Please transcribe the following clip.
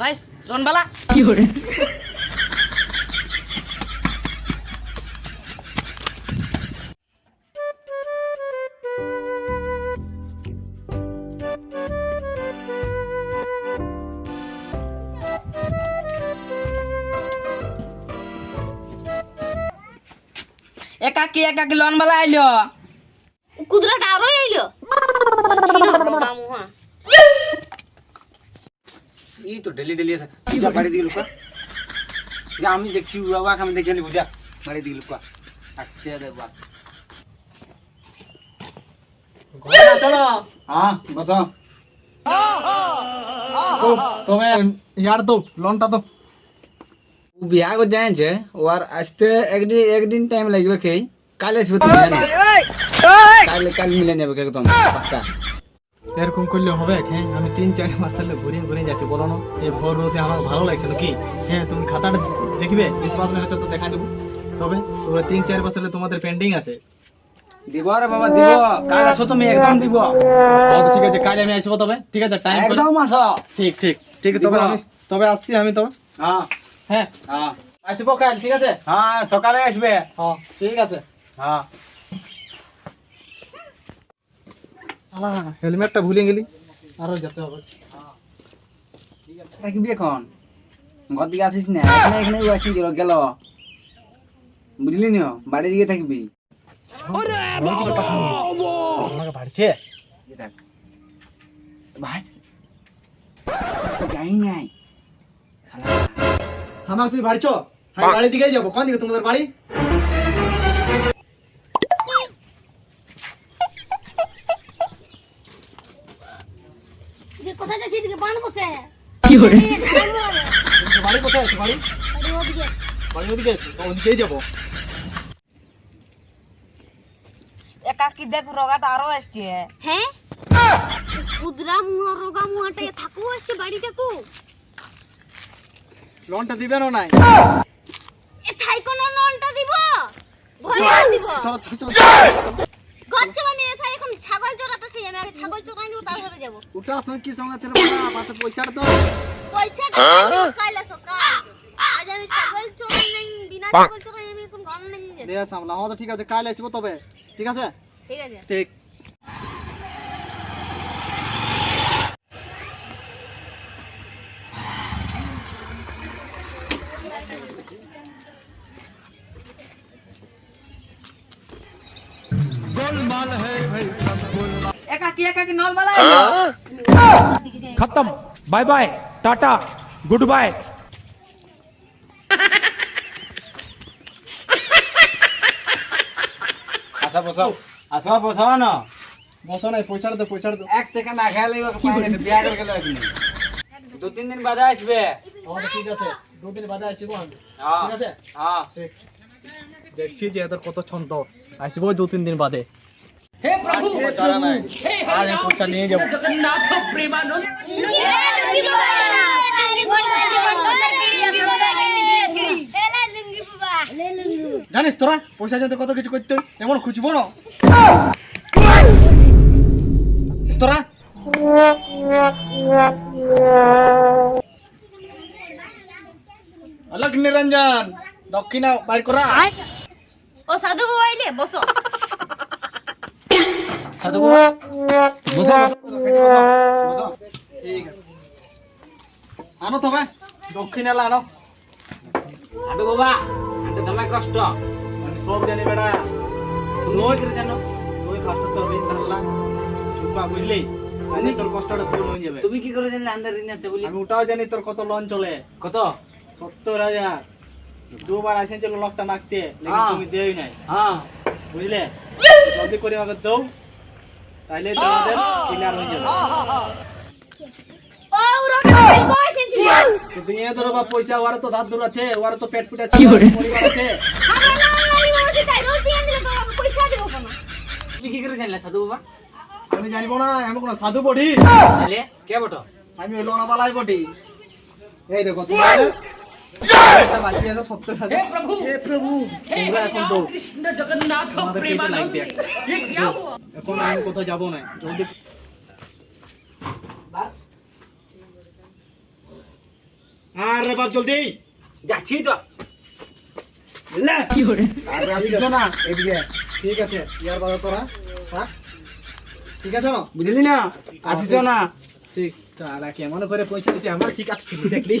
ভাই রনবালা কি করে একাকি একাকি লনবালা আইলো কুদরাটা আরো আইলো মামুহা এই তো ডেলি ডেলি আছে যা বাড়ি দিকে লুকা যা আমি দেখছি বাবা আমি দেখে নিব যা বাড়ি দিকে লুকা আসতে দে বাবা ঘোড়া চলো হ্যাঁ বসো তো তবে ইয়ার তো লোনটা তো ও বিয়া করে যাচ্ছে ওর আসতে একদিন টাইম লাগবে কি কাল আসবে তুমি জানো কাল মিলে যাবে একদম পাক্কা এরকম করলে হবে হ্যাঁ আমি 3-4 মাস হলে ঘুরে ঘুরে যাচ্ছি বলো না এই ভোর রোদে আমার ভালো লাগছে না কি হ্যাঁ তুমি খাতাটা দেখবে বিশ্বাস না হচ্ছে তো দেখা দেবো তবে তোমরা 3-4 মাস হলে তোমাদের পেন্ডিং আছে দিব রে বাবা দিব কাল আসো তুমি একদম দিব ঠিক আছে কাল আমি আসবো তবে ঠিক আছে টাইম করে একদম আসো ঠিক ঠিক ঠিক তবে আমি তবে আসছি আমি তবে হ্যাঁ হ্যাঁ হ্যাঁ আসবো কাল ঠিক আছে হ্যাঁ সকালে আসবে হ্যাঁ ঠিক আছে হ্যাঁ আলা হেলমেটটা ভুলে গেলি আরো যেতে হবে থাকবি এখন ঘর দিকে আসিস না এখানে এখানে আসি গেল বুঝলি না বাড়ি দিকে থাকবি আমাকে বাড়ছে ভাই যাই নাই শালা আমাকে তুমি বাড়ছো হ্যাঁ বাড়ি দিকেই যাবো কোন দিকে তোমাদের বাড়ি কোথায় যাচ্ছি এদিকে বান করছে কি করে বাড়ি কোথায় আছে বাড়ি ওদিকে বাড়ি ওদিকে আছে তো ওদিকেই যাবো একাকি দেখ রোগাটা আরো আসছে হ্যাঁ কুদরা মুহা রোগা মুহাটা থাকো আসছে বাড়িটাকু লোনটা দিবেন না নাই এ থাই কোন নলটা দিব ঘরে দিব চলো চলো ঘর চলো আমি এসে এখন ছাগল চড়াতেছি আমি আগে ছাগল চড়াই দিব তারপরে যাব উঠা সঙ্গে কি সঙ্গে ছিল বাবা পাশে পয়সাটা তো পয়সাটা কাল সকাল আজ আমি ছাগল চড়াই নাই বিনা ছাগল চড়াই আমি এখন ঘর নেই যে দে সামলা হ্যাঁ তো ঠিক আছে কাল আসবো তবে ঠিক আছে ঠিক আছে ঠিক একাকি একাকি নলবালা আইলো खत्म bye bye tata good bye আসা বসো আসো বসো না বসো নাই পয়সাটা তো এক সেকেন্ড আগে লাগবে বিয়া করে গেল এখন 2-3 দিন বাদে আসবে হ্যাঁ তো ঠিক আছে দুদিন বাদে আসবো আমি হ্যাঁ ঠিক আছে হ্যাঁ ঠিক দেখছি যে এদের কত ছন্দ আসবো 2-3 দিন বাদে হে প্রভু চারা নাই আর এই পয়সা নিয়ে যাবো জগন্নাথ প্রেমানন্দ জানিস তোরা পয়সা যদি কত কিছু করতে হয়, এমন খুঁজবো না জানিস তোরা অলক নিরঞ্জন দক্ষিণা বাইর করা ও সাধু বাবা আইলে বসো সাধু বাবা বসো বসো ঠিক আছে আনো তবে দক্ষিণ এলা আনো সাধু বাবা আনতে দমে কষ্ট আমি সব জানি বেটা তুই কি করে জানো তুই কষ্ট তো ঋণ ধারলা চুপা বুঝলি আমি তোর কষ্টটা পূরণ হয়ে যাবে তুমি কি করে জানলে আন্দার ঋণ আছে বলি আমি ওটাও জানি তোর কত লোন চলে কত 70,000 দুবার আসেন ছিল লোকটা মাগতে লেকিন হ্যাঁ। তুমি দেই নাই হ্যাঁ বুঝলে জলদি করে আমাকে দাও তাইলে তোমাদের ক্লিয়ার হয়ে যাবে ও রোগা বয়স এনছি কিন্তু এ ধরো বা পয়সা ওর তো ধার ধর আছে ওর তো পেট পিটা আছে কি করে? পরিবার আছে আমার নাম লাগি বসে তাই রোজ দিয়ে দিলে তো আমাকে পয়সা দেব কেন তুমি কি করে জানলে সাধু বাবা আমি জানিব না আমি কোন সাধু বডি তাহলে কে বটো আমি হলো না বালাই বডি এই দেখো তোমাদের এটা বাকি আছে 70,000 हे प्रभु তোমরা এখন দাও कृष्ण जगन्नाथ তোমাদের পেটে লাগবে ये क्या हुआ এখন আমি কোথাও যাব না জলদি আরে বাপ জলদি যাচ্ছি তো লে আরে আসিস না এদিকে ঠিক আছে ইয়ার বাজার তোরা হ্যাঁ ঠিক আছে না বুঝলি না আসিস না ঠিক সারা কেমন করে পয়সা দিতে আমার ঠিক আছে দেখলি